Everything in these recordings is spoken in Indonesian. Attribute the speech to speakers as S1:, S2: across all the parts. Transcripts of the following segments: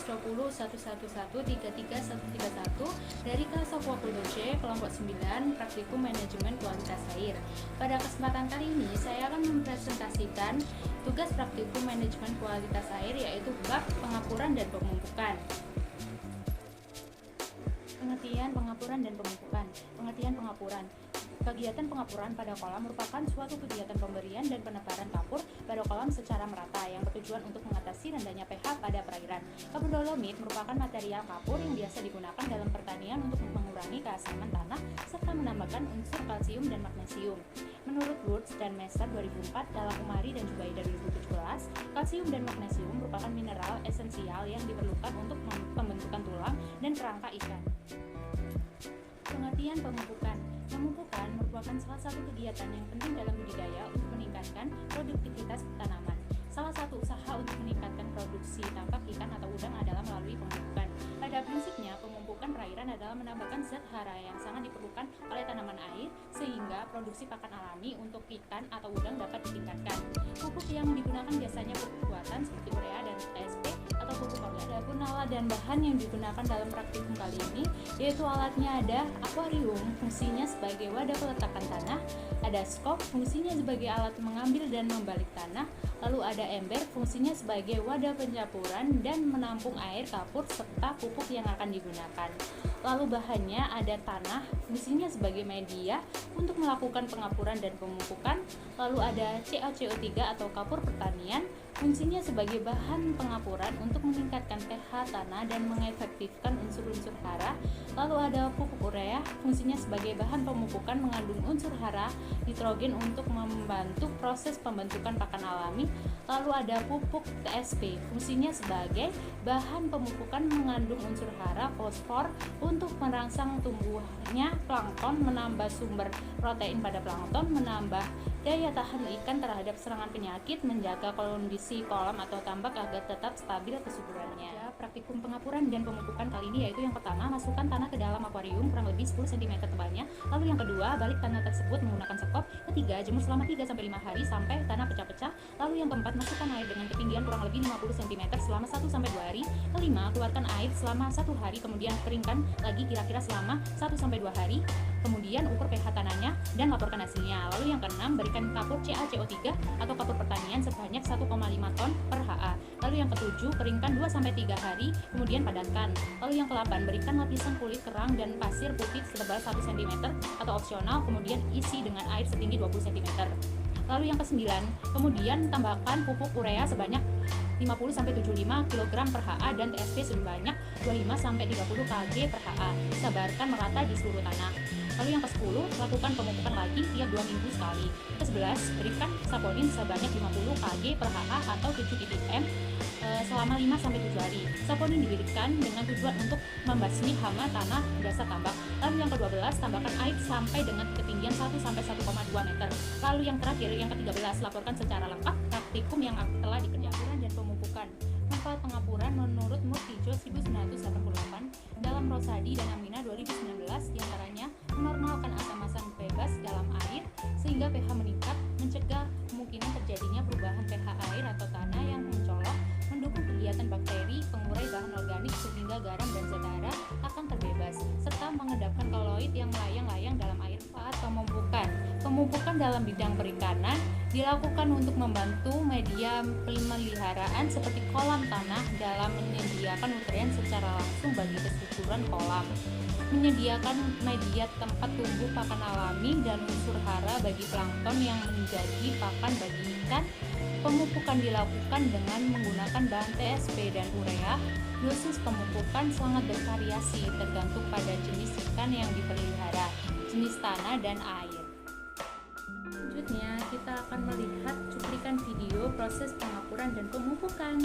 S1: 120111331 dari kelas Aquaculture C, kelompok 9, praktikum manajemen kualitas air. Pada kesempatan kali ini, saya akan mempresentasikan tugas praktikum manajemen kualitas air, yaitu bab pengapuran dan pemupukan. Pengertian pengapuran dan pemupukan. Pengertian pengapuran. Kegiatan pengapuran pada kolam merupakan suatu kegiatan pemberian dan penebaran kapur pada kolam secara merata yang bertujuan untuk mengatasi rendahnya pH pada perairan. Kapur dolomit merupakan material kapur yang biasa digunakan dalam pertanian untuk mengurangi keasaman tanah serta menambahkan unsur kalsium dan magnesium. Menurut Wurtz dan Messer 2004 dalam Umari dan Jubaida 2017, kalsium dan magnesium merupakan mineral esensial yang diperlukan untuk pembentukan tulang dan kerangka ikan. Pengertian pemupukan. Pemupukan merupakan salah satu kegiatan yang penting dalam budidaya untuk meningkatkan produktivitas tanaman. Salah satu usaha untuk meningkatkan produksi tangkap ikan atau udang adalah melalui pemupukan. Pada prinsipnya, pemupukan perairan adalah menambahkan zat hara yang sangat diperlukan oleh tanaman air sehingga produksi pakan alami untuk ikan atau udang dapat ditingkatkan. Pupuk yang digunakan biasanya pupuk buatan seperti urea dan TSP atau pupuk organik. Adapun alat dan bahan yang digunakan dalam praktikum kali ini, yaitu alatnya ada akuarium, fungsinya sebagai wadah peletakan tanah, ada skop, fungsinya sebagai alat mengambil dan membalik tanah, lalu ada ember, fungsinya sebagai wadah pencampuran dan menampung air kapur serta pupuk yang akan digunakan. Lalu bahannya ada tanah, fungsinya sebagai media untuk melakukan pengapuran dan pemupukan. Lalu ada CaCO3 atau kapur pertanian, fungsinya sebagai bahan pengapuran untuk meningkatkan pH tanah dan mengefektifkan unsur-unsur hara. Lalu ada pupuk urea, fungsinya sebagai bahan pemupukan mengandung unsur hara, nitrogen untuk membantu proses pembentukan pakan alami. Lalu ada pupuk TSP, fungsinya sebagai bahan pemupukan mengandung unsur hara, fosfor untuk merangsang tumbuhnya plankton, menambah sumber protein pada plankton, menambah daya tahan ikan terhadap serangan penyakit, menjaga kondisi kolam atau tambak agar tetap stabil kesuburannya. Praktikum pengapuran dan pemupukan kali ini yaitu yang pertama, masukkan tanah ke dalam akuarium kurang lebih 10 cm tebalnya. Lalu yang kedua, balik tanah tersebut menggunakan sekop. Ketiga, jemur selama 3-5 hari sampai tanah pecah-pecah. Lalu yang keempat, masukkan air dengan ketinggian kurang lebih 50 cm selama 1-2 hari. Kelima, keluarkan air selama 1 hari, kemudian keringkan lagi kira-kira selama 1-2 hari. Kemudian ukur pH tanahnya dan laporkan hasilnya. Lalu yang keenam, berikan kapur CaCO3 atau kapur pertanian sebanyak 1,5 ton per HA. Lalu yang ketujuh, keringkan 2-3 hari, kemudian padatkan. Lalu yang ke-8, berikan lapisan kulit kerang dan pasir putih setebal 1 cm atau opsional, kemudian isi dengan air setinggi 20 cm. Lalu yang ke-9, kemudian tambahkan pupuk urea sebanyak 50-75 kg per HA dan TSP sebanyak 25-30 kg per HA. Sebarkan merata di seluruh tanah. Lalu yang ke-10, lakukan pemupukan lagi tiap 2 minggu sekali. Ke-11, berikan saponin sebanyak 50 kg per HA atau 7 ppm selama 5-7 hari. Saponin diberikan dengan tujuan untuk membasmi hama tanah dasar tambak. Lalu yang ke-12, tambahkan air sampai dengan ketinggian 1-1,2 meter. Lalu yang terakhir, yang ke-13, laporkan secara lengkap praktikum yang telah dikerjakan dan pemupukan. Manfaat pengapuran menurut Murtijo 1988 dalam Rosadi dan Amina 2019 diantaranya menormalkan asam-asam bebas dalam air sehingga pH meningkat, mencegah kemungkinan terjadinya perubahan pH air atau tanah yang mencolok, mendukung kegiatan bakteri, pengurai bahan organik sehingga garam dan zat hara akan terbebas, serta mengedapkan koloid yang melayang-layang dalam air. Manfaat pemupukan. Pemupukan dalam bidang perikanan dilakukan untuk membantu media pemeliharaan seperti kolam tanah dalam menyediakan nutrien secara langsung bagi kesuburan kolam, menyediakan media tempat tumbuh pakan alami dan unsur hara bagi plankton yang menjadi pakan bagi ikan. Pemupukan dilakukan dengan menggunakan bahan TSP dan urea. Dosis pemupukan sangat bervariasi tergantung pada jenis ikan yang dipelihara, jenis tanah dan air. Selanjutnya kita akan melihat cuplikan video proses pengapuran dan pemupukan.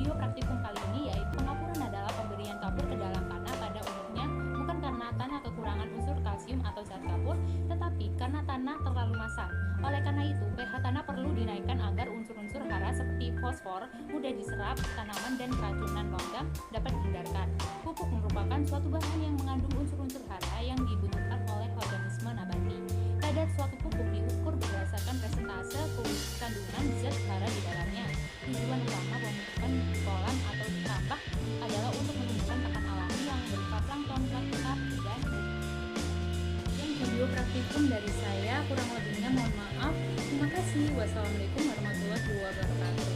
S1: video praktikum kali ini yaitu pengapuran adalah pemberian kapur ke dalam tanah pada umumnya bukan karena tanah kekurangan unsur kalsium atau zat kapur, tetapi karena tanah terlalu masam. Oleh karena itu, pH tanah perlu dinaikkan agar unsur-unsur hara seperti fosfor, mudah diserap tanaman, dan keracunan logam dapat dihindarkan. Pupuk merupakan suatu bahan yang mengandung unsur-unsur hara yang dibutuhkan oleh organisme nabati. Kadar suatu pupuk diukur berdasarkan persentase kandungan zat hara di dalamnya. Tujuan utama pembentukan kolam atau tambak adalah untuk menumbuhkan pakan alami yang berupa plankton, laktat, dan video praktikum dari saya, kurang lebihnya mohon maaf. Terima kasih. Wassalamualaikum warahmatullahi wabarakatuh.